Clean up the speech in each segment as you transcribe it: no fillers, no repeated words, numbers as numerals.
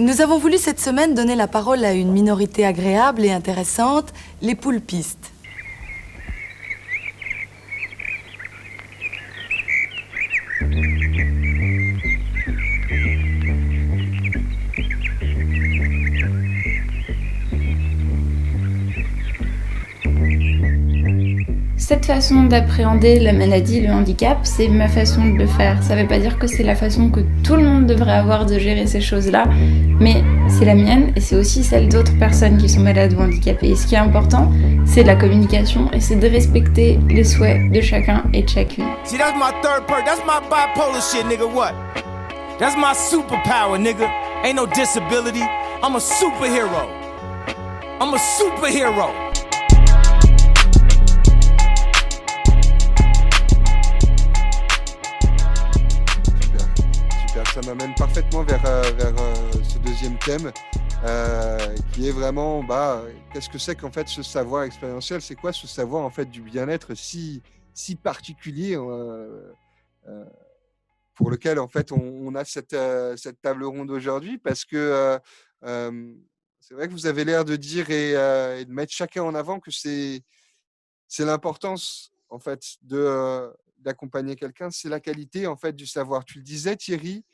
Nous avons voulu cette semaine donner la parole à une minorité agréable et intéressante, les poulpistes. Cette façon d'appréhender la maladie, le handicap, c'est ma façon de le faire. Ça ne veut pas dire que c'est la façon que tout le monde devrait avoir de gérer ces choses-là, mais c'est la mienne et c'est aussi celle d'autres personnes qui sont malades ou handicapées. Et ce qui est important, c'est de la communication et c'est de respecter les souhaits de chacun et de chacune. See, that's my third part. That's my bipolar shit, nigga. What? That's my superpower, nigga. Ain't no disability. I'm a superhero. I'm a superhero. Super, ça m'amène parfaitement vers ce deuxième thème qui est vraiment qu'est-ce que c'est qu'en fait ce savoir expérientiel, c'est quoi ce savoir en fait du bien-être si particulier pour lequel en fait on a cette table ronde aujourd'hui, parce que c'est vrai que vous avez l'air de dire et de mettre chacun en avant que c'est l'importance en fait d'accompagner quelqu'un, c'est la qualité en fait du savoir. Tu le disais, Thierry,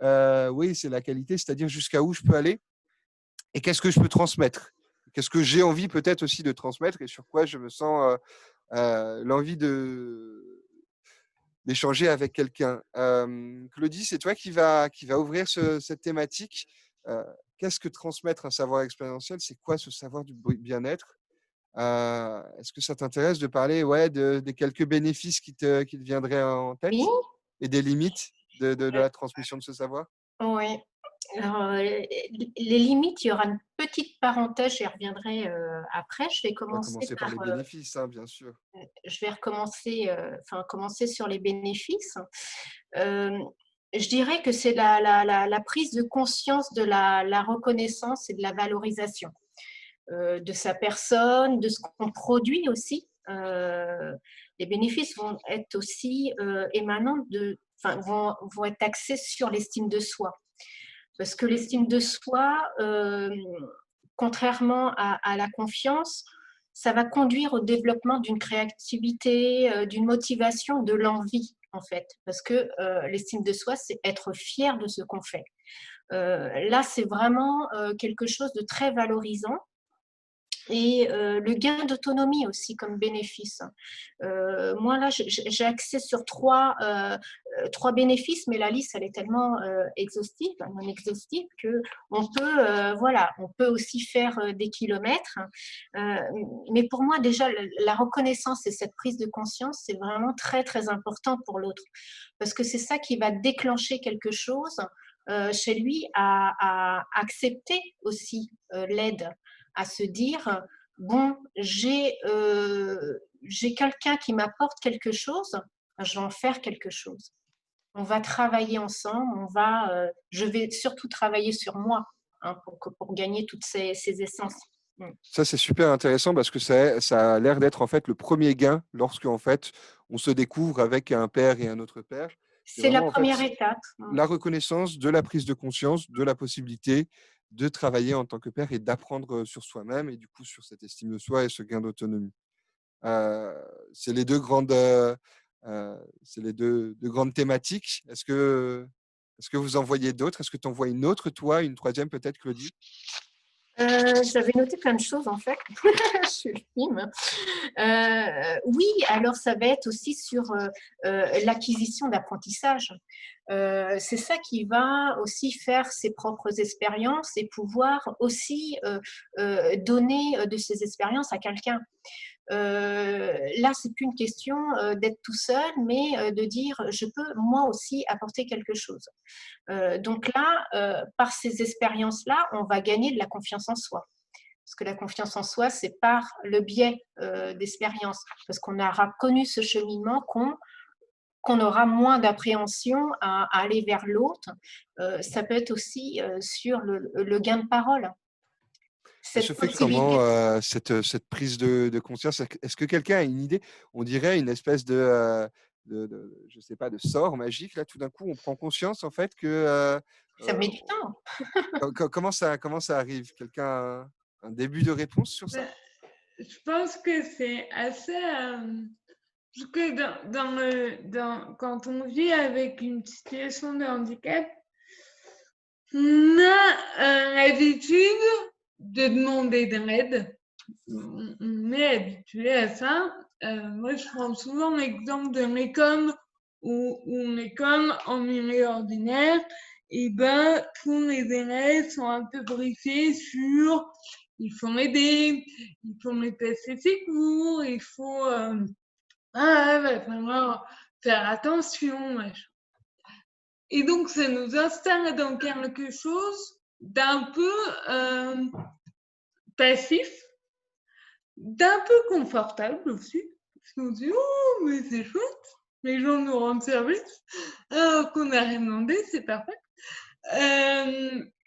oui, c'est la qualité, c'est-à-dire jusqu'à où je peux aller et qu'est-ce que je peux transmettre, qu'est-ce que j'ai envie peut-être aussi de transmettre et sur quoi je me sens l'envie d'échanger avec quelqu'un. Claudie, c'est toi qui va ouvrir cette thématique. Qu'est-ce que transmettre un savoir expérientiel? C'est quoi ce savoir du bien-être? Est-ce que ça t'intéresse de parler des quelques bénéfices qui te viendraient en tête Oui, et des limites de la transmission de ce savoir? oui. Alors, les limites, il y aura une petite parenthèse, j'y reviendrai après. On va commencer par les bénéfices, hein, bien sûr. Je vais commencer sur les bénéfices. Je dirais que c'est la prise de conscience de la reconnaissance et de la valorisation de sa personne, de ce qu'on produit aussi. Les bénéfices vont être aussi émanants vont être axés sur l'estime de soi. Parce que l'estime de soi, contrairement à la confiance, ça va conduire au développement d'une créativité, d'une motivation, de l'envie, en fait. Parce que l'estime de soi, c'est être fier de ce qu'on fait. Là, c'est vraiment quelque chose de très valorisant. Et le gain d'autonomie aussi comme bénéfice. Moi, là, j'ai axé sur trois bénéfices, mais la liste, elle est tellement exhaustive, non exhaustive, qu'on peut, on peut aussi faire des kilomètres. Mais pour moi, déjà, la reconnaissance et cette prise de conscience, c'est vraiment très, très important pour l'autre. Parce que c'est ça qui va déclencher quelque chose chez lui à accepter aussi l'aide, à se dire, bon, j'ai quelqu'un qui m'apporte quelque chose, je vais en faire quelque chose. On va travailler ensemble, je vais surtout travailler sur moi pour gagner toutes ces essences. Ça, c'est super intéressant parce que ça a l'air d'être en fait le premier gain lorsque en fait on se découvre avec un père et un autre père. C'est la Vraiment en fait première étape. la reconnaissance de la prise de conscience, de la possibilité de travailler en tant que père et d'apprendre sur soi-même et du coup sur cette estime de soi et ce gain d'autonomie. C'est les deux grandes, deux grandes thématiques. Est-ce que vous en voyez d'autres? Est-ce que tu en vois une autre, toi, une troisième peut-être, Claudie? J'avais noté plein de choses en fait. Je suis le film. Oui, alors ça va être aussi sur l'acquisition d'apprentissage. C'est ça qui va aussi faire ses propres expériences et pouvoir aussi donner de ses expériences à quelqu'un. Là, c'est plus une question d'être tout seul, mais de dire je peux moi aussi apporter quelque chose. Donc là, par ces expériences-là, on va gagner de la confiance en soi. Parce que la confiance en soi, c'est par le biais d'expérience. Parce qu'on aura connu ce cheminement qu'on aura moins d'appréhension à aller vers l'autre. Ça peut être aussi sur le gain de parole. Ça se fait comment cette prise de conscience? Est-ce que quelqu'un a une idée? On dirait une espèce je sais pas, de sort magique. Là, tout d'un coup, on prend conscience en fait que Ça met du temps. comment ça arrive? Quelqu'un a un début de réponse sur ça? Ben, je pense que c'est assez. Parce que quand on vit avec une situation de handicap, on a l'habitude de demander de l'aide. On est habitué à ça. Moi, je prends souvent l'exemple de l'école où on est comme en milieu ordinaire. Et ben, tous les élèves sont un peu briefés sur il faut m'aider, il faut me passer ses cours, il faut va falloir faire attention, machin. Et donc, ça nous installe dans quelque chose d'un peu passif, d'un peu confortable aussi. Parce qu'on se dit, oh, mais c'est chouette, les gens nous rendent service, alors qu'on n'a rien demandé, c'est parfait.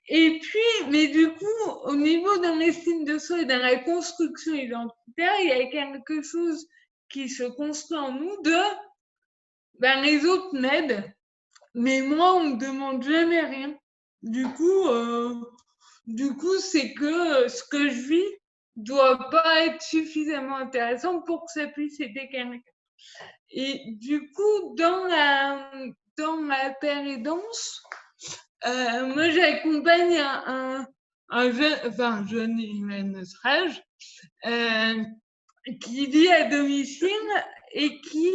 Et puis, mais du coup, au niveau de l'estime de soi et dans la construction identitaire, il y a quelque chose qui se construit en nous de les autres m'aident, mais moi, on me demande jamais rien. Du coup, c'est que ce que je vis doit pas être suffisamment intéressant pour que ça puisse aider quelqu'un. Et du coup, dans la pérédance, moi, j'accompagne un jeune, il a notre âge, qui vit à domicile et qui,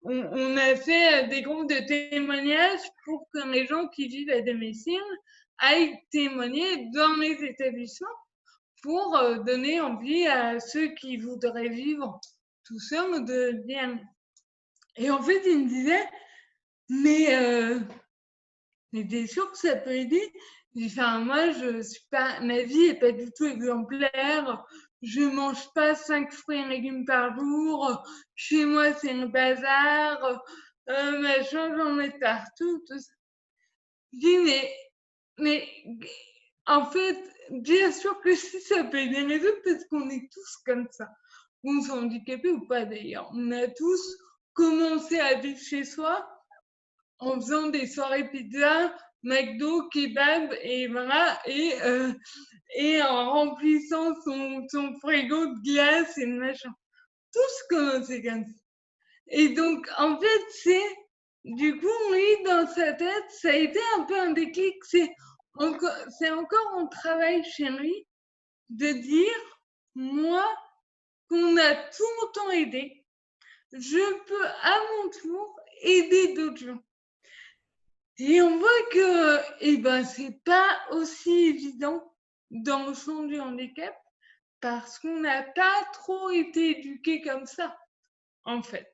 on a fait des groupes de témoignages pour que les gens qui vivent à domicile aillent témoigner dans les établissements pour donner envie à ceux qui voudraient vivre tout seuls de bien. Et en fait, il me disait, mais t'es sûr que ça peut aider? Enfin, moi, ma vie n'est pas du tout exemplaire. Je ne mange pas 5 fruits et légumes par jour. Chez moi, c'est le bazar. Machin, j'en ai partout. Tout ça. Je dis, mais en fait, bien sûr que si ça peut aider les autres, parce qu'on est tous comme ça. On soit handicapés ou pas d'ailleurs. On a tous commencé à vivre chez soi en faisant des soirées pizza, McDo, kebab, et voilà, et en remplissant son frigo de glace et de machin. Tous commencé comme ça. Et donc, en fait, du coup, oui, dans sa tête, ça a été un peu un déclic. C'est encore un travail chez lui de dire, moi, qu'on a tout le temps aidé, je peux à mon tour aider d'autres gens. Et on voit que c'est pas aussi évident dans le champ du handicap parce qu'on n'a pas trop été éduqués comme ça, en fait.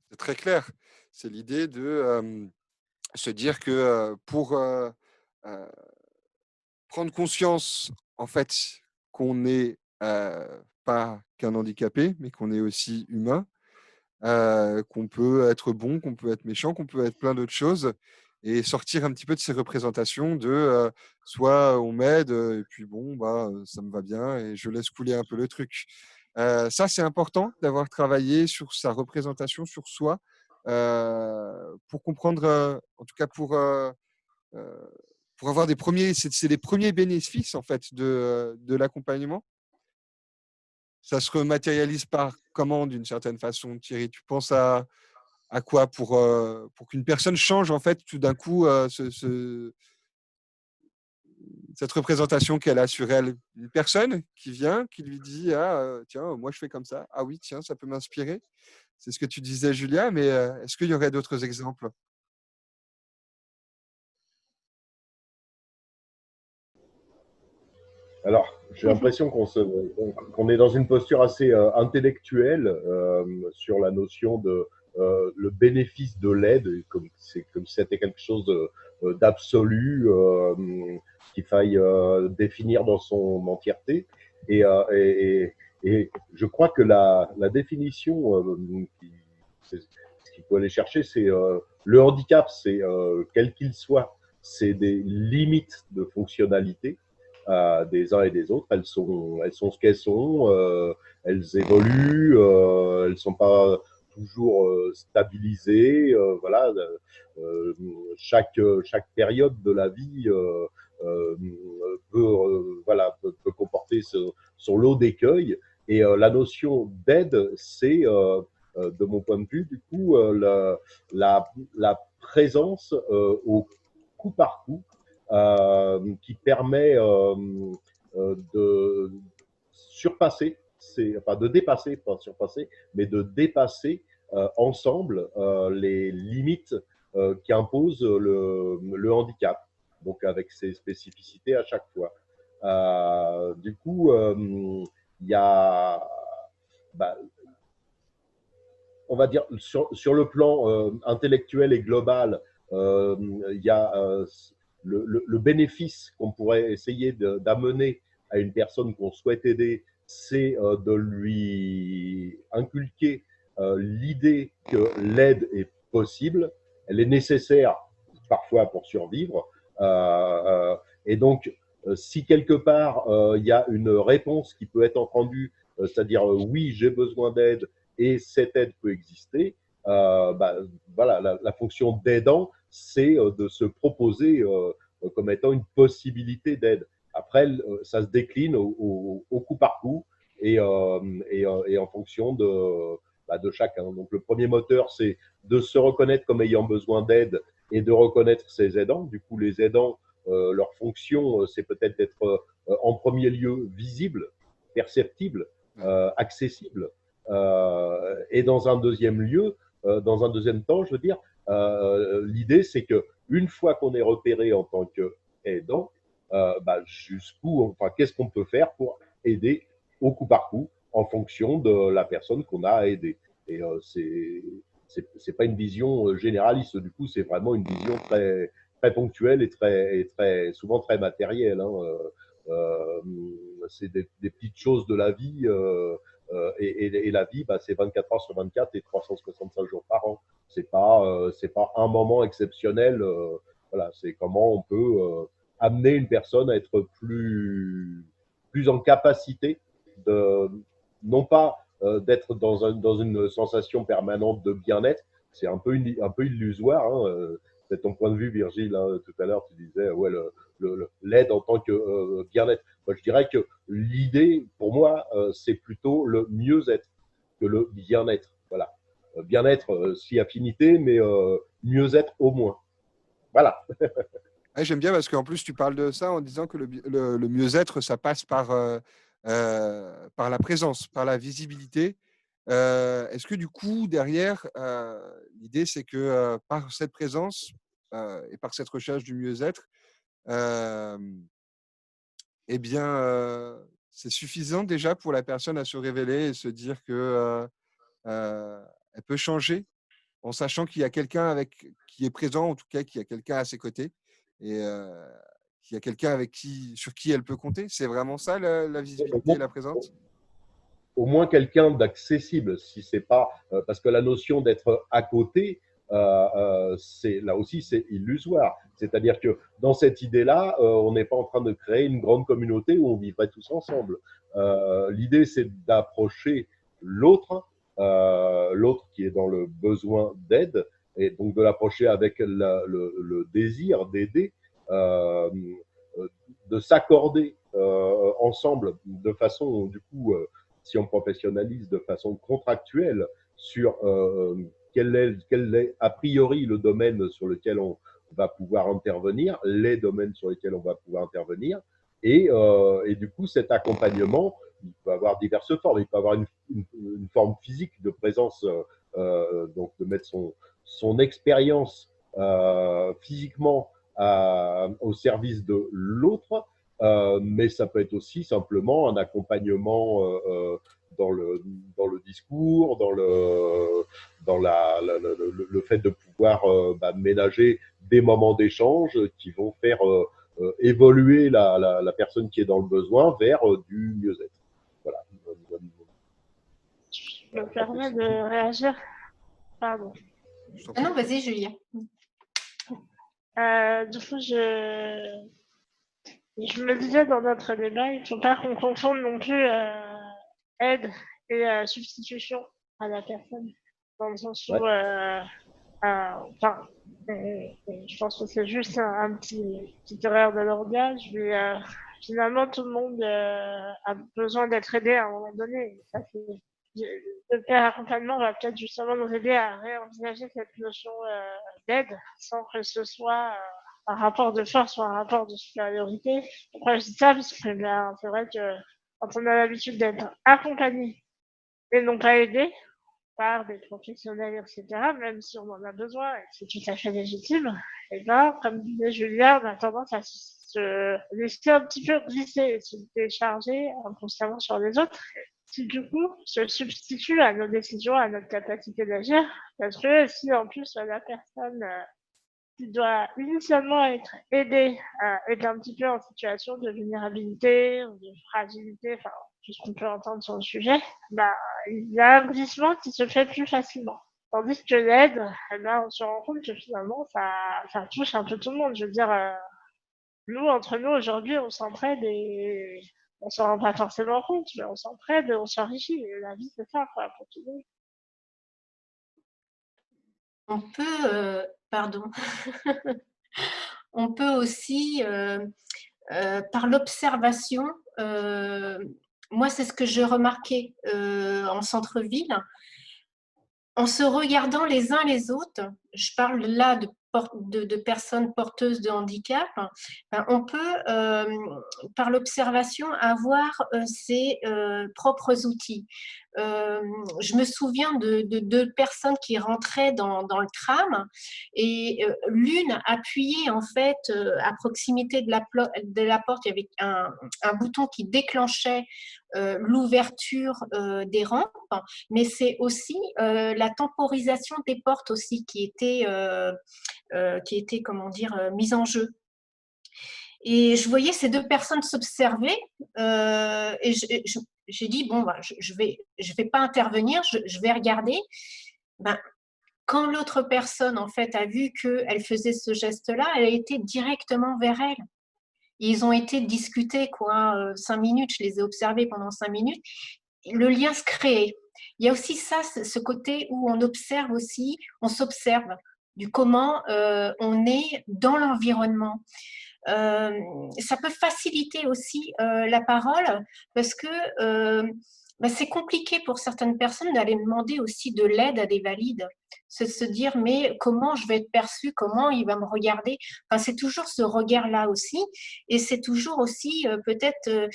C'est très clair. C'est l'idée de se dire que pour prendre conscience, en fait, qu'on n'est pas qu'un handicapé, mais qu'on est aussi humain, qu'on peut être bon, qu'on peut être méchant, qu'on peut être plein d'autres choses, et sortir un petit peu de ces représentations de soit on m'aide, et puis bon, ça me va bien, et je laisse couler un peu le truc. Ça, c'est important d'avoir travaillé sur sa représentation, sur soi, pour comprendre, en tout cas pour avoir c'est les premiers bénéfices en fait de l'accompagnement. Ça se rematérialise par comment, d'une certaine façon, Thierry? Tu penses à quoi pour qu'une personne change, en fait, tout d'un coup, cette représentation qu'elle a sur elle? Une personne qui vient, qui lui dit, tiens, moi, je fais comme ça. Ah oui, tiens, ça peut m'inspirer. C'est ce que tu disais, Julia, mais est-ce qu'il y aurait d'autres exemples? Alors, j'ai l'impression qu'on est dans une posture assez intellectuelle sur la notion de le bénéfice de l'aide, comme si c'était quelque chose d'absolu qu'il faille définir dans son entièreté. Et je crois que la définition ce qu'il faut aller chercher, c'est le handicap, c'est quel qu'il soit, c'est des limites de fonctionnalité des uns et des autres. Elles sont ce qu'elles sont, elles évoluent, elles sont pas toujours stabilisé. Voilà, chaque période de la vie peut comporter son lot d'écueils. Et la notion d'aide, c'est, de mon point de vue, du coup, la présence au coup par coup qui permet de surpasser, enfin de dépasser, pas surpasser, mais de dépasser ensemble les limites qu'impose le handicap, donc avec ses spécificités à chaque fois. Du coup, il y a, bah, on va dire, sur le plan intellectuel et global, il y a le bénéfice qu'on pourrait essayer d'amener à une personne qu'on souhaite aider, c'est de lui inculquer l'idée que l'aide est possible, elle est nécessaire parfois pour survivre. Et donc, si quelque part il y a une réponse qui peut être entendue, c'est-à-dire oui, j'ai besoin d'aide et cette aide peut exister, voilà, la fonction d'aidant, c'est de se proposer comme étant une possibilité d'aide. Après, ça se décline au coup par coup et en fonction de chacun. Donc, le premier moteur, c'est de se reconnaître comme ayant besoin d'aide et de reconnaître ses aidants. Du coup, les aidants, leur fonction, c'est peut-être d'être en premier lieu visible, perceptible, accessible. Et dans un deuxième lieu, dans un deuxième temps, je veux dire, l'idée, c'est que une fois qu'on est repéré en tant qu'aidant, jusqu'où, enfin, qu'est-ce qu'on peut faire pour aider au coup par coup en fonction de la personne qu'on a à aider. Et c'est pas une vision généraliste. Du coup, c'est vraiment une vision très très ponctuelle et très souvent très matérielle. Hein. C'est des petites choses de la vie. Et la vie, c'est 24 heures sur 24 et 365 jours par an. C'est pas un moment exceptionnel. Voilà, c'est comment on peut amener une personne à être plus en capacité de non pas d'être dans une sensation permanente de bien-être. C'est un peu illusoire. Hein. C'est ton point de vue, Virgile. Hein, tout à l'heure, tu disais ouais, l'aide en tant que bien-être. Moi, je dirais que l'idée, pour moi, c'est plutôt le mieux-être que le bien-être. Voilà. Bien-être, si affinité, mais mieux-être au moins. Voilà. Ouais, j'aime bien parce qu'en plus, tu parles de ça en disant que le mieux-être, ça passe par la présence, par la visibilité. Est-ce que du coup, derrière, l'idée, c'est que par cette présence et par cette recherche du mieux-être, eh bien, c'est suffisant déjà pour la personne à se révéler et se dire que elle peut changer en sachant qu'il y a quelqu'un qui est présent, en tout cas qu'il y a quelqu'un à ses côtés et qu'il y a quelqu'un sur qui elle peut compter. C'est vraiment ça la visibilité et la présence? Au moins quelqu'un d'accessible, si c'est pas parce que la notion d'être à côté, c'est là aussi c'est illusoire. C'est-à-dire que dans cette idée-là, on n'est pas en train de créer une grande communauté où on vivrait tous ensemble. L'idée c'est d'approcher l'autre, l'autre qui est dans le besoin d'aide, et donc de l'approcher avec le désir d'aider, de s'accorder ensemble de façon du coup si on professionnalise de façon contractuelle sur quel est a priori le domaine sur lequel on va pouvoir intervenir, les domaines sur lesquels on va pouvoir intervenir, et du coup cet accompagnement, il peut avoir diverses formes. Il peut avoir une forme physique de présence, donc de mettre son expérience physiquement au service de l'autre. Mais ça peut être aussi simplement un accompagnement dans le discours, dans le fait de pouvoir ménager des moments d'échange qui vont faire évoluer la personne qui est dans le besoin vers du mieux-être. Voilà. Je me permets de réagir. Pardon. Ah non, vas-y, Julien. Du coup, je me disais dans notre débat, il ne faut pas qu'on confonde non plus aide et substitution à la personne. dans le sens où, Ouais. enfin, je pense que c'est juste un petite erreur de langage, mais finalement, tout le monde a besoin d'être aidé à un moment donné. Ça, le faire accompagnement va peut-être justement nous aider à réenvisager cette notion d'aide sans que ce soit un rapport de force ou un rapport de supériorité. Pourquoi je dis ça? Parce que ben, c'est vrai que quand on a l'habitude d'être accompagné et non pas aidé par des professionnels, etc., même si on en a besoin et que c'est tout à fait légitime, et ben, comme disait Julien, on a tendance à se laisser un petit peu glisser et se décharger inconsciemment sur les autres, qui du coup se substituent à nos décisions, à notre capacité d'agir, parce que si en plus la personne qui doit initialement être aidée est un petit peu en situation de vulnérabilité ou de fragilité, enfin tout ce qu'on peut entendre sur le sujet, bah, il y a un glissement qui se fait plus facilement. Tandis que l'aide, eh ben, on se rend compte que finalement, ça touche un peu tout le monde. Je veux dire, nous, entre nous, aujourd'hui, on s'entraide et on s'en rend pas forcément compte, mais on s'entraide, on s'enrichit. Et la vie, c'est ça, quoi, pour tout le monde. On peut, pardon, on peut aussi, par l'observation, moi, c'est ce que j'ai remarqué en centre-ville, en se regardant les uns les autres, je parle là de personnes porteuses de handicap, ben, on peut, par l'observation, avoir ses propres outils. Je me souviens de deux personnes qui rentraient dans le tram et l'une appuyait en fait à proximité de la porte, il y avait un bouton qui déclenchait l'ouverture des rampes, mais c'est aussi la temporisation des portes aussi qui était comment dire, mise en jeu. Et je voyais ces deux personnes s'observer et j'ai dit, bon, bah, je vais pas intervenir, je vais regarder. Ben, quand l'autre personne, en fait, a vu qu'elle faisait ce geste-là, elle a été directement vers elle. Ils ont été discutés, quoi, 5 minutes, je les ai observés pendant 5 minutes. Le lien se crée. Il y a aussi ça, ce côté où on observe aussi, on s'observe du comment on est dans l'environnement. Ça peut faciliter aussi la parole parce que bah, c'est compliqué pour certaines personnes d'aller demander aussi de l'aide à des valides. Se dire, mais comment je vais être perçue, comment il va me regarder. Enfin, c'est toujours ce regard-là aussi. Et c'est toujours aussi peut-être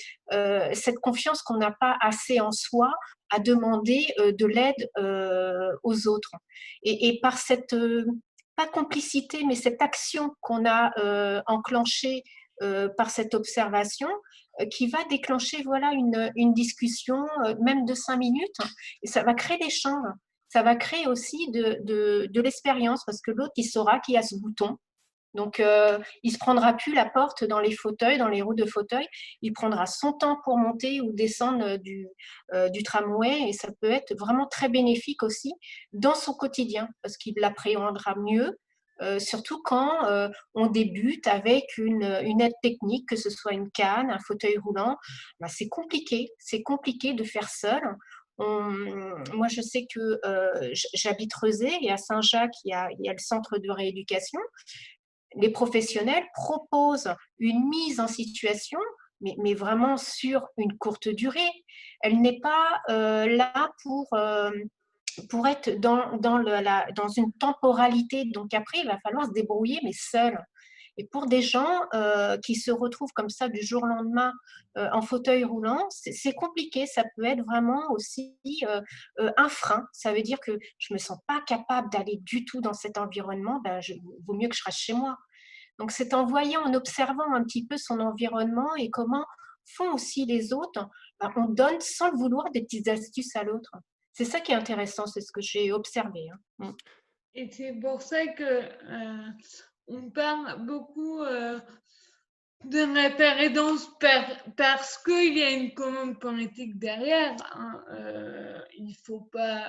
cette confiance qu'on n'a pas assez en soi à demander de l'aide aux autres. Et par cette pas complicité, mais cette action qu'on a enclenchée par cette observation, qui va déclencher voilà, une discussion, même de 5 minutes, et ça va créer des l'échange. Ça va créer aussi de l'expérience, parce que l'autre, il saura qu'il y a ce bouton. Donc, il ne se prendra plus la porte dans les fauteuils, dans les roues de fauteuil. Il prendra son temps pour monter ou descendre du tramway, et ça peut être vraiment très bénéfique aussi dans son quotidien, parce qu'il l'appréhendera mieux, surtout quand on débute avec une aide technique, que ce soit une canne, un fauteuil roulant. Ben, c'est compliqué de faire seul. Moi, je sais que j'habite Rezé et à Saint-Jacques, il y a le centre de rééducation. Les professionnels proposent une mise en situation, mais vraiment sur une courte durée. Elle n'est pas là pour être dans une temporalité. Donc après, il va falloir se débrouiller, mais seul. Et pour des gens qui se retrouvent comme ça du jour au lendemain en fauteuil roulant, c'est compliqué. Ça peut être vraiment aussi un frein. Ça veut dire que je ne me sens pas capable d'aller du tout dans cet environnement. Ben, vaut mieux que je reste chez moi. Donc c'est en voyant, en observant un petit peu son environnement et comment font aussi les autres, ben, on donne sans le vouloir des petites astuces à l'autre. C'est ça qui est intéressant, c'est ce que j'ai observé. Hein. Et c'est pour ça que on parle beaucoup de référence parce qu'il y a une commande politique derrière. Hein, il ne faut pas.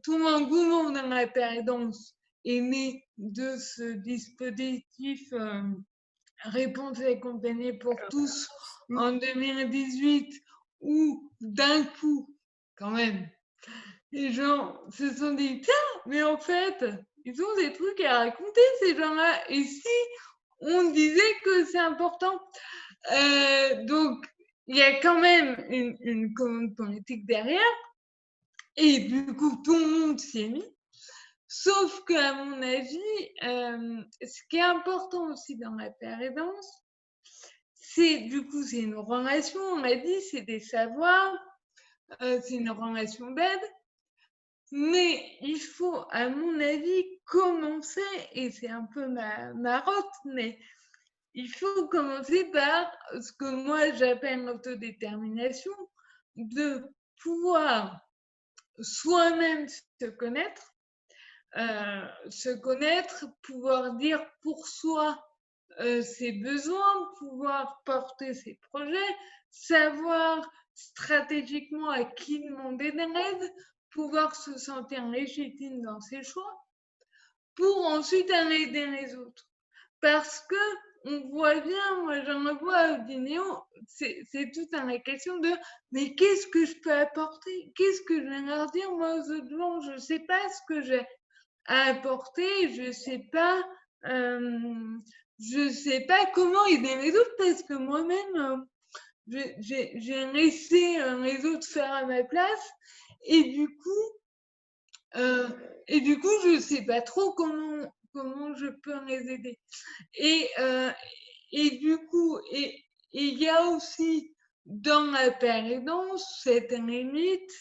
Tout l'engouement de la référence est né de ce dispositif réponse accompagnée pour tous en 2018 où d'un coup, quand même, les gens se sont dit, tiens, mais en fait, ils ont des trucs à raconter, ces gens-là. Et si on disait que c'est important? Donc, il y a quand même une commande politique derrière. Et du coup, tout le monde s'y est mis. Sauf qu'à mon avis, ce qui est important aussi dans la paire et danse, c'est une relation, on l'a dit, c'est des savoirs, c'est une relation d'aide. Mais il faut, à mon avis, commencer, et c'est un peu ma marotte, mais il faut commencer par ce que moi j'appelle l'autodétermination, de pouvoir soi-même se connaître, pouvoir dire pour soi ses besoins, pouvoir porter ses projets, savoir stratégiquement à qui demander de l'aide, pouvoir se sentir légitime dans ses choix, pour ensuite aller aider les autres. Parce que on voit bien, moi j'en vois au Dinéo, c'est tout dans la question de mais qu'est-ce que je peux apporter? Qu'est-ce que je vais leur dire moi aux autres gens? Je ne sais pas ce que j'ai à apporter, je sais pas comment aider les autres parce que moi-même j'ai laissé les autres faire à ma place et du coup je sais pas trop comment je peux les aider. Et du coup, il y a aussi dans la paire et danse cette limite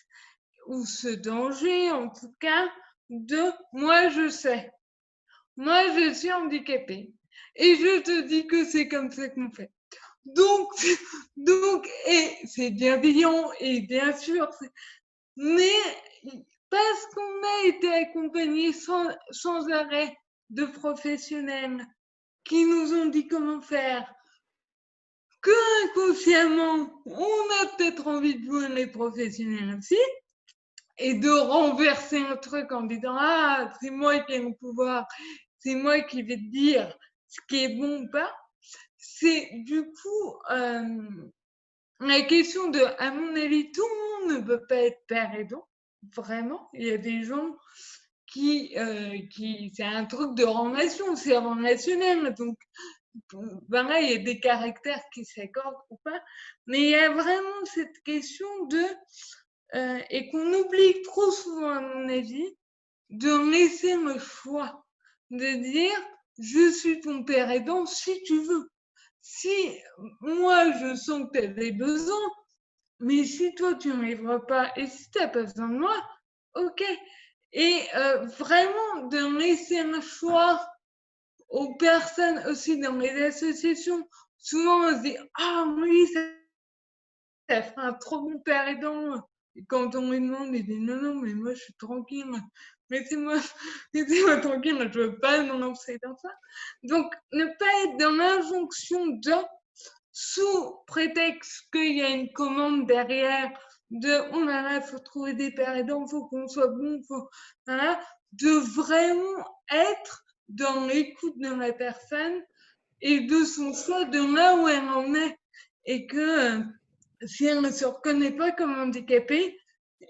ou ce danger en tout cas de moi je sais, moi je suis handicapée et je te dis que c'est comme ça qu'on fait. Donc, et c'est bienveillant et bien sûr, mais parce qu'on a été accompagné sans arrêt de professionnels qui nous ont dit comment faire, que inconsciemment, on a peut-être envie de jouer les professionnels aussi, et de renverser un truc en disant « Ah, c'est moi qui ai le pouvoir, c'est moi qui vais te dire ce qui est bon ou pas », c'est du coup la question de, à mon avis, tout le monde ne peut pas être père aidant, vraiment. Il y a des gens qui c'est un truc de relation, c'est relationnel, donc ben là, il y a des caractères qui s'accordent ou pas, mais il y a vraiment cette question de, et qu'on oublie trop souvent à mon avis, de laisser le choix, de dire je suis ton père aidant si tu veux. Si moi je sens que tu as des besoins, mais si toi tu ne les vois pas et si tu n'as pas besoin de moi, ok. Et vraiment de laisser le choix aux personnes aussi dans les associations. Souvent on se dit ah oui, ça fait un trop bon père aidant. Et quand on lui demande, il dit non, non, mais moi je suis tranquille. Laissez-moi tranquille, je ne veux pas me lancer dans ça. Donc, ne pas être dans l'injonction de, sous prétexte qu'il y a une commande derrière, de oh là là, il faut trouver des pères aidants, il faut qu'on soit bon, voilà, de vraiment être dans l'écoute de la personne et de son choix de là où elle en est. Et que si elle ne se reconnaît pas comme handicapée,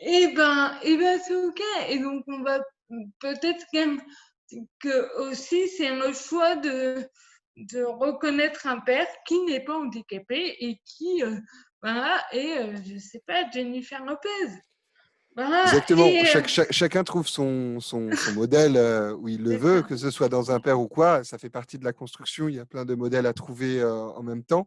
eh ben c'est ok. Et donc on va peut-être que aussi c'est le choix de reconnaître un père qui n'est pas handicapé et qui voilà, et je sais pas, Jennifer Lopez. Voilà, Exactement. et, Chacun trouve son modèle où il le veut, que ce soit dans un père ou quoi. Ça fait partie de la construction. Il y a plein de modèles à trouver en même temps.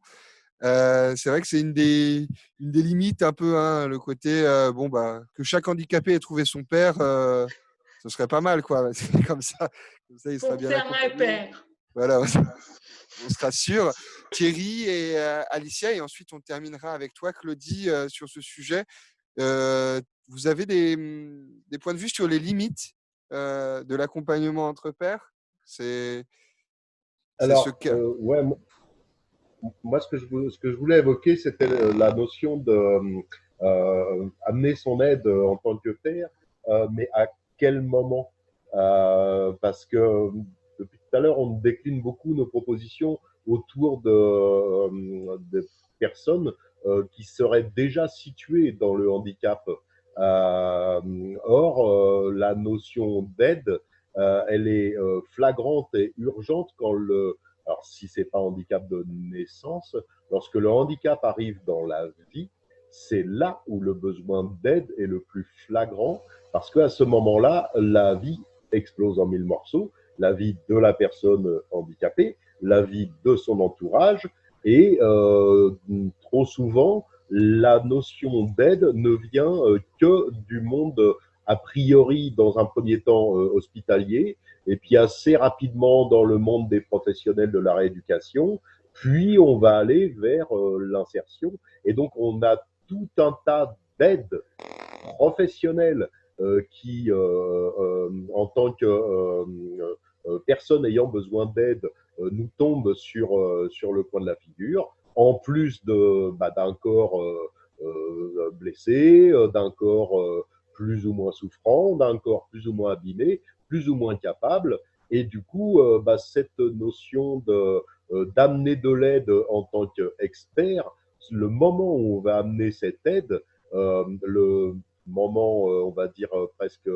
C'est vrai que c'est une des limites un peu, hein, le côté bon bah que chaque handicapé ait trouvé son père, ce serait pas mal quoi. C'est comme ça il sera pour bien faire un accompagné. père. Voilà, on se rassure. Thierry et Alicia, et ensuite on terminera avec toi, Claudie, sur ce sujet. Vous avez des points de vue sur les limites de l'accompagnement entre pairs? C'est ce Alors, cas. ouais, moi, ce que je voulais évoquer, c'était la notion de amener son aide en tant que père, mais à quel moment? Parce que depuis tout à l'heure, on décline beaucoup nos propositions autour de personnes qui seraient déjà situées dans le handicap. La notion d'aide, elle est flagrante et urgente alors si c'est pas handicap de naissance, lorsque le handicap arrive dans la vie, c'est là où le besoin d'aide est le plus flagrant, parce qu'à ce moment-là, la vie explose en mille morceaux, la vie de la personne handicapée, la vie de son entourage, et trop souvent, la notion d'aide ne vient que du monde a priori dans un premier temps hospitalier, et puis assez rapidement dans le monde des professionnels de la rééducation, puis on va aller vers l'insertion, et donc on a tout un tas d'aides professionnelles qui, en tant que personne ayant besoin d'aide, nous tombent sur le coin de la figure, en plus d'un corps blessé, d'un corps plus ou moins souffrant, d'un corps plus ou moins abîmé, plus ou moins capable. Et du coup, cette notion d'amener de l'aide en tant qu'expert, le moment où on va amener cette aide, le moment, on va dire, presque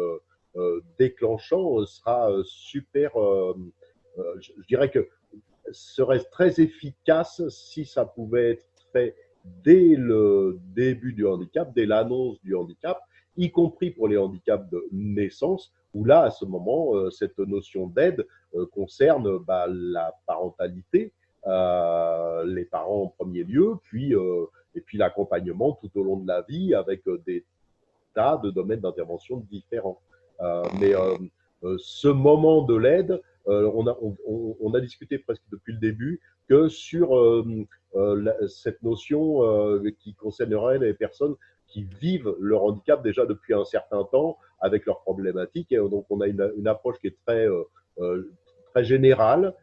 déclenchant, sera super. Je dirais que serait très efficace si ça pouvait être fait dès le début du handicap, dès l'annonce du handicap, y compris pour les handicaps de naissance, où là, à ce moment, cette notion d'aide concerne la parentalité, les parents en premier lieu, et puis l'accompagnement tout au long de la vie avec des tas de domaines d'intervention différents. Mais ce moment de l'aide, on a discuté presque depuis le début que sur cette notion qui concernerait les personnes qui vivent leur handicap déjà depuis un certain temps avec leurs problématiques. Et donc, on a une approche qui est très générale,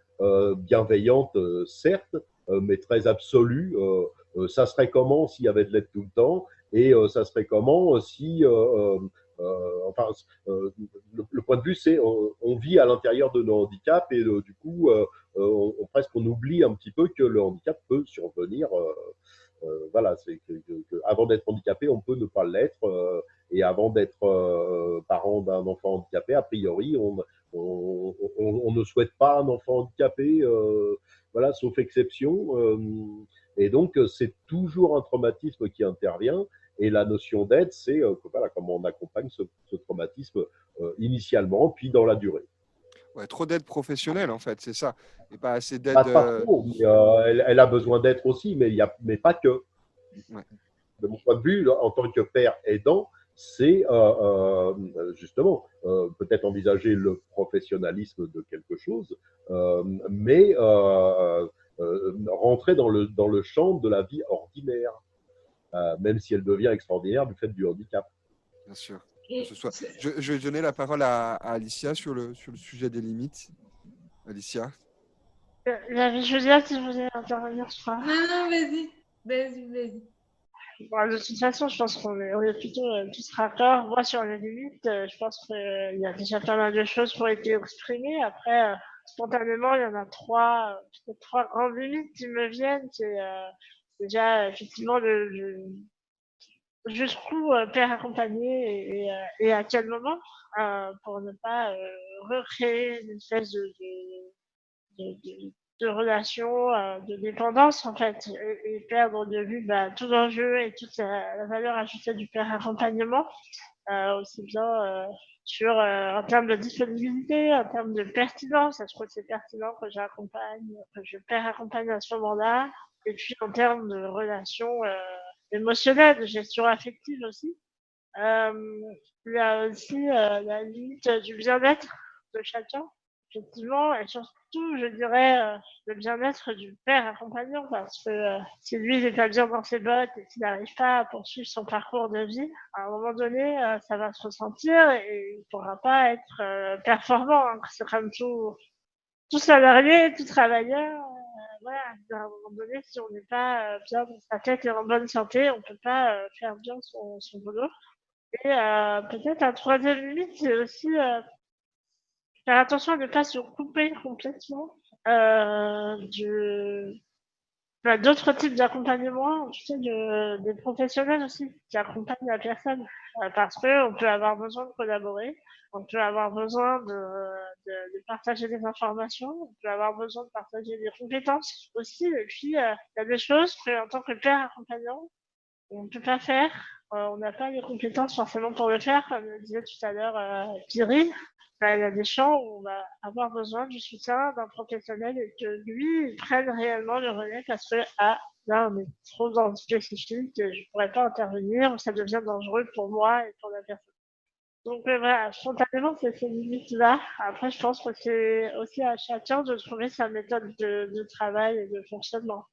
bienveillante, certes, mais très absolue. Ça serait comment s'il y avait de l'aide tout le temps, et ça serait comment si le point de vue, c'est on vit à l'intérieur de nos handicaps, et du coup, presque on oublie un petit peu que le handicap peut survenir. Voilà, c'est avant d'être handicapé, on peut ne pas l'être, et avant d'être parent d'un enfant handicapé, a priori, on ne souhaite pas un enfant handicapé, voilà, sauf exception. Et donc, c'est toujours un traumatisme qui intervient. Et la notion d'aide, c'est voilà, comment on accompagne ce traumatisme initialement, puis dans la durée. Ouais, trop d'aide professionnelle, en fait, c'est ça. Et pas assez d'aide. Pas trop, mais elle a besoin d'être aussi, mais pas que. Ouais. De mon point de vue, en tant que père aidant, c'est justement peut-être envisager le professionnalisme de quelque chose, mais rentrer dans le champ de la vie ordinaire, même si elle devient extraordinaire du fait du handicap. Bien sûr. Je vais donner la parole à Alicia sur le sujet des limites. Alicia. J'avais Julia qui voulait intervenir, je crois. Non, vas-y. Bon, de toute façon, je pense qu'on est plutôt tous raccords. Moi, sur les limites, je pense qu'il y a déjà pas mal de choses qui ont été exprimées. Après, spontanément, il y en a peut-être trois grandes limites qui me viennent. C'est déjà, effectivement, jusqu'où père accompagné et à quel moment, pour ne pas recréer une espèce de relation de dépendance, en fait, et perdre de vue tout l'enjeu et toute la valeur ajoutée du père accompagnement, aussi bien en termes de disponibilité, en termes de pertinence. Est-ce que c'est pertinent que je père accompagne à ce moment-là, et puis en termes de relations émotionnelle, de gestion affective aussi. Il y a aussi la limite du bien-être de chacun, effectivement, et surtout, je dirais, le bien-être du père accompagnant, parce que si lui, il n'est pas bien dans ses bottes et s'il n'arrive pas à poursuivre son parcours de vie, à un moment donné, ça va se ressentir et il ne pourra pas être performant. Hein. C'est comme tout salarié, tout travailleur. Voilà, à un moment donné, si on n'est pas bien dans sa tête et en bonne santé, on ne peut pas faire bien son boulot. Et peut-être un troisième limite, c'est aussi faire attention à ne pas se couper complètement d'autres types d'accompagnement, tu sais, des professionnels aussi qui accompagnent la personne. Parce qu'on peut avoir besoin de collaborer, on peut avoir besoin de partager des informations, on peut avoir besoin de partager des compétences aussi. Et puis, il y a des choses qu'en tant que père accompagnant, on ne peut pas faire. On n'a pas les compétences forcément pour le faire, comme le disait tout à l'heure Thierry. Il y a des champs où on va avoir besoin du soutien d'un professionnel et que lui, il prenne réellement le relais parce que, là, on est trop dans le spécifique, je ne pourrais pas intervenir, ça devient dangereux pour moi et pour la personne. Donc, voilà, spontanément, c'est ces limites-là. Après, je pense que c'est aussi à chacun de trouver sa méthode de travail et de fonctionnement.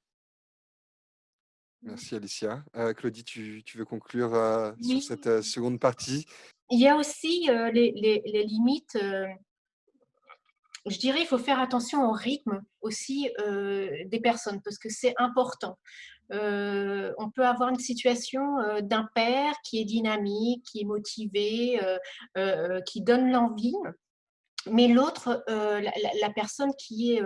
Merci Alicia. Claudie, tu veux conclure sur Oui. cette seconde partie? Il y a aussi les limites. Je dirais, il faut faire attention au rythme aussi des personnes parce que c'est important. On peut avoir une situation d'un père qui est dynamique, qui est motivé, qui donne l'envie, mais l'autre, la personne qui est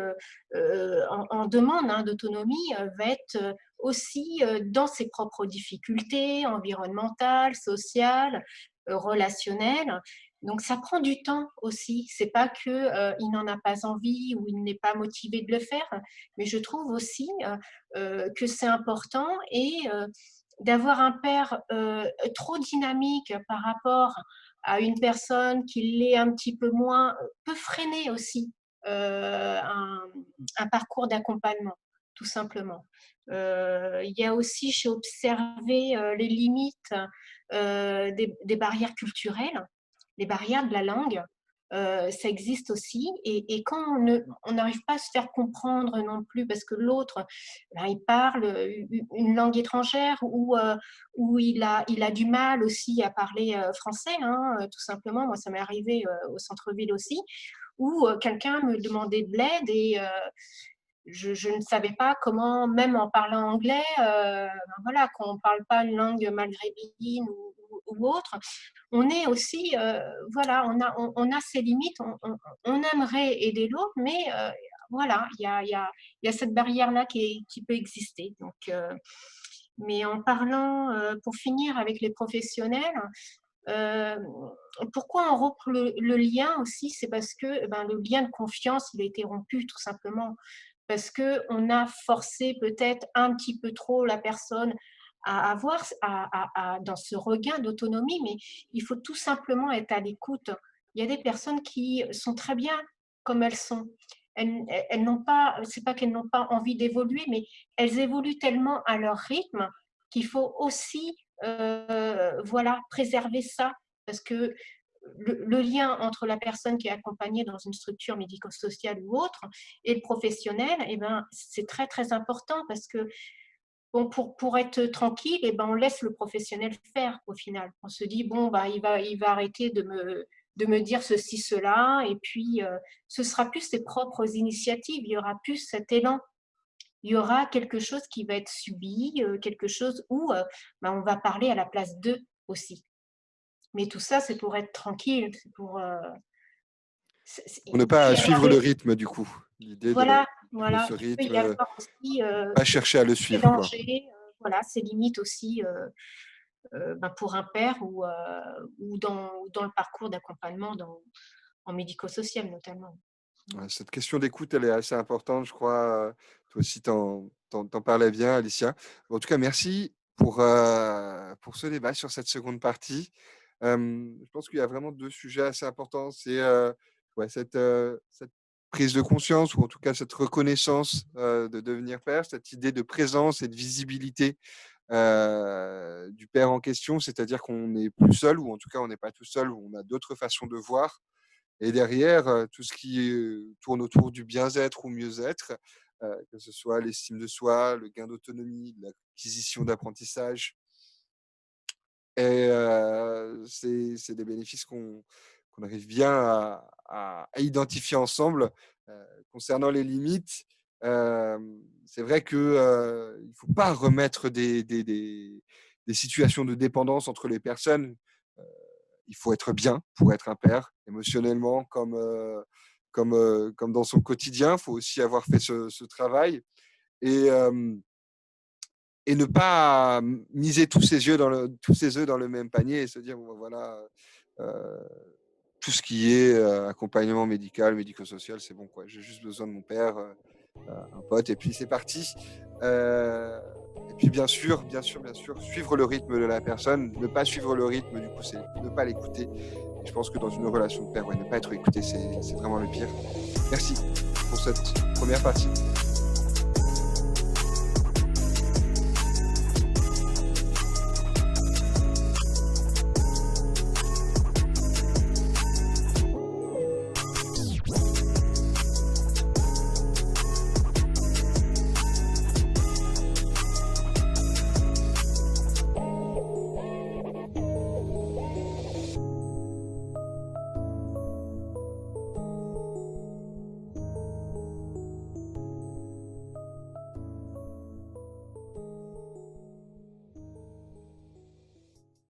en demande d'autonomie va être aussi dans ses propres difficultés environnementales, sociales, relationnelles. Donc ça prend du temps aussi. C'est pas que il n'en a pas envie ou il n'est pas motivé de le faire, mais je trouve aussi que c'est important et d'avoir un père trop dynamique par rapport à une personne qui l'est un petit peu moins, peut freiner aussi un parcours d'accompagnement, tout simplement. Il y a aussi, j'ai observé les limites des barrières culturelles, les barrières de la langue. Ça existe aussi. Et quand on n'arrive pas à se faire comprendre non plus, parce que l'autre, ben, il parle une langue étrangère ou il a du mal aussi à parler français, tout simplement. Moi, ça m'est arrivé au centre-ville aussi, où quelqu'un me demandait de l'aide et je ne savais pas comment, même en parlant anglais, voilà, quand on ne parle pas une langue maghrébine ou autre, on est aussi, voilà, on a ses limites, on aimerait aider l'autre, mais voilà, il y a cette barrière-là qui peut exister. Donc, mais en parlant, pour finir avec les professionnels, euh, pourquoi on rompt le lien aussi, c'est parce que ben, le lien de confiance, il a été rompu tout simplement parce qu'on a forcé peut-être un petit peu trop la personne à avoir dans ce regain d'autonomie, mais il faut tout simplement être à l'écoute. Il y a des personnes qui sont très bien comme elles sont. Elles n'ont pas, c'est pas qu'elles n'ont pas envie d'évoluer, mais elles évoluent tellement à leur rythme qu'il faut aussi, voilà, préserver ça, parce que le lien entre la personne qui est accompagnée dans une structure médico-sociale ou autre et le professionnel, eh ben, c'est très, très important parce que bon, pour être tranquille, eh ben, on laisse le professionnel faire au final. On se dit, bon, bah, il va arrêter de me dire ceci, cela, et puis ce sera plus ses propres initiatives, il y aura plus cet élan. Il y aura quelque chose qui va être subi, quelque chose où bah, on va parler à la place d'eux aussi. Mais tout ça, c'est pour être tranquille, c'est pour… Pour ne pas suivre le rythme, du coup. L'idée Voilà, de voilà. ce Il peut y rythme, avoir aussi pas chercher à le ses suivre, quoi. dangers, voilà, ses limites aussi ben, pour un père ou dans le parcours d'accompagnement en médico-social notamment. Ouais, cette question d'écoute, elle est assez importante, je crois. Toi aussi, t'en parlais bien, Alicia. En tout cas, merci pour ce débat sur cette seconde partie. Je pense qu'il y a vraiment deux sujets assez importants. C'est ouais, cette prise de conscience, ou en tout cas cette reconnaissance de devenir père, cette idée de présence et de visibilité du père en question, c'est-à-dire qu'on n'est plus seul, ou en tout cas on n'est pas tout seul, ou on a d'autres façons de voir. Et derrière, tout ce qui tourne autour du bien-être ou mieux-être, que ce soit l'estime de soi, le gain d'autonomie, l'acquisition d'apprentissage. Et c'est des bénéfices qu'on arrive bien à identifier ensemble. Concernant les limites, c'est vrai qu'il ne faut pas remettre des situations de dépendance entre les personnes. Il faut être bien pour être un père, émotionnellement comme dans son quotidien. Il faut aussi avoir fait ce travail. Et et ne pas miser tous ses œufs dans le même panier et se dire bon, voilà, tout ce qui est accompagnement médical, médico-social, c'est bon quoi. J'ai juste besoin de mon père, un pote, et puis c'est parti. Et puis bien sûr, suivre le rythme de la personne, ne pas suivre le rythme, du coup, c'est ne pas l'écouter. Et je pense que dans une relation de père, ne pas être écouté, c'est vraiment le pire. Merci pour cette première partie.